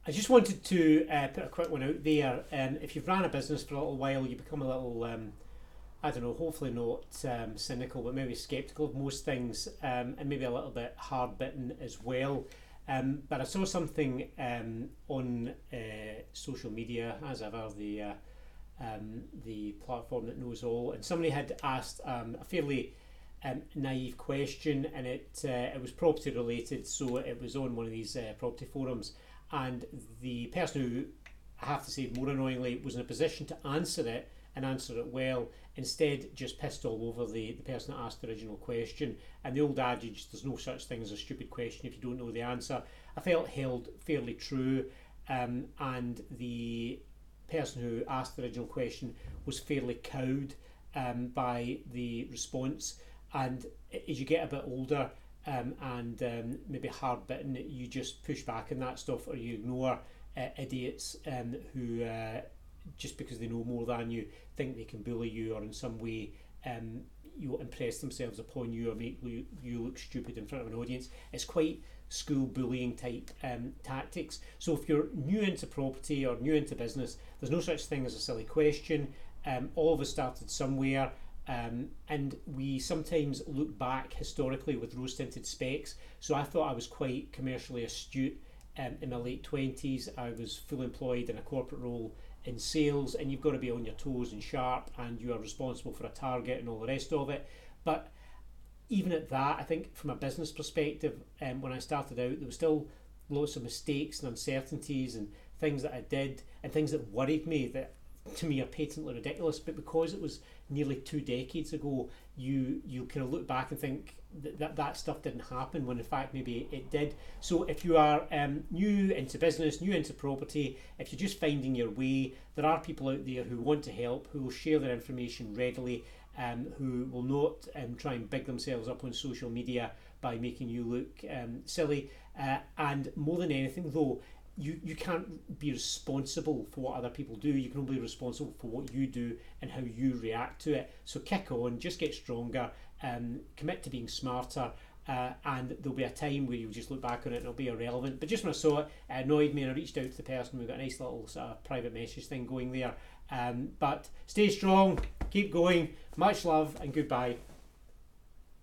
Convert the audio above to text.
I just wanted to put a quick one out there. If you've ran a business for a little while, you become a little, I don't know, hopefully not cynical, but maybe skeptical of most things, and maybe a little bit hard bitten as well. But I saw something on social media, as ever, the platform that knows all, and somebody had asked a fairly naive question, and it was property related, so it was on one of these property forums, and the person who, I have to say, more annoyingly, was in a position to answer it and answer it well, instead just pissed all over the person that asked the original question. And the old adage, there's no such thing as a stupid question if you don't know the answer, I felt held fairly true, and the person who asked the original question was fairly cowed by the response. And as you get a bit older and maybe hard bitten, you just push back on that stuff, or you ignore idiots who just because they know more than you think they can bully you, or in some way impress themselves upon you, or make you look stupid in front of an audience. It's quite school bullying type tactics. So if you're new into property or new into business, there's no such thing as a silly question. All of us started somewhere, and we sometimes look back historically with rose-tinted specs. So I thought I was quite commercially astute in my late 20s. I was fully employed in a corporate role in sales, and you've got to be on your toes and sharp, and you are responsible for a target and all the rest of it. But even at that, I think from a business perspective, when I started out, there was still lots of mistakes and uncertainties and things that I did and things that worried me that to me are patently ridiculous. But because it was nearly 2 decades ago, you kind of look back and think that stuff didn't happen, when in fact maybe it did. So if you are new into business, new into property, if you're just finding your way, there are people out there who want to help, who will share their information readily, who will not try and big themselves up on social media by making you look silly. And more than anything though, you can't be responsible for what other people do. You can only be responsible for what you do and how you react to it. So kick on, just get stronger, commit to being smarter, and there'll be a time where you'll just look back on it and it'll be irrelevant. But just when I saw it, it annoyed me, and I reached out to the person. We've got a nice little sort of private message thing going there. But stay strong, keep going, much love, and goodbye.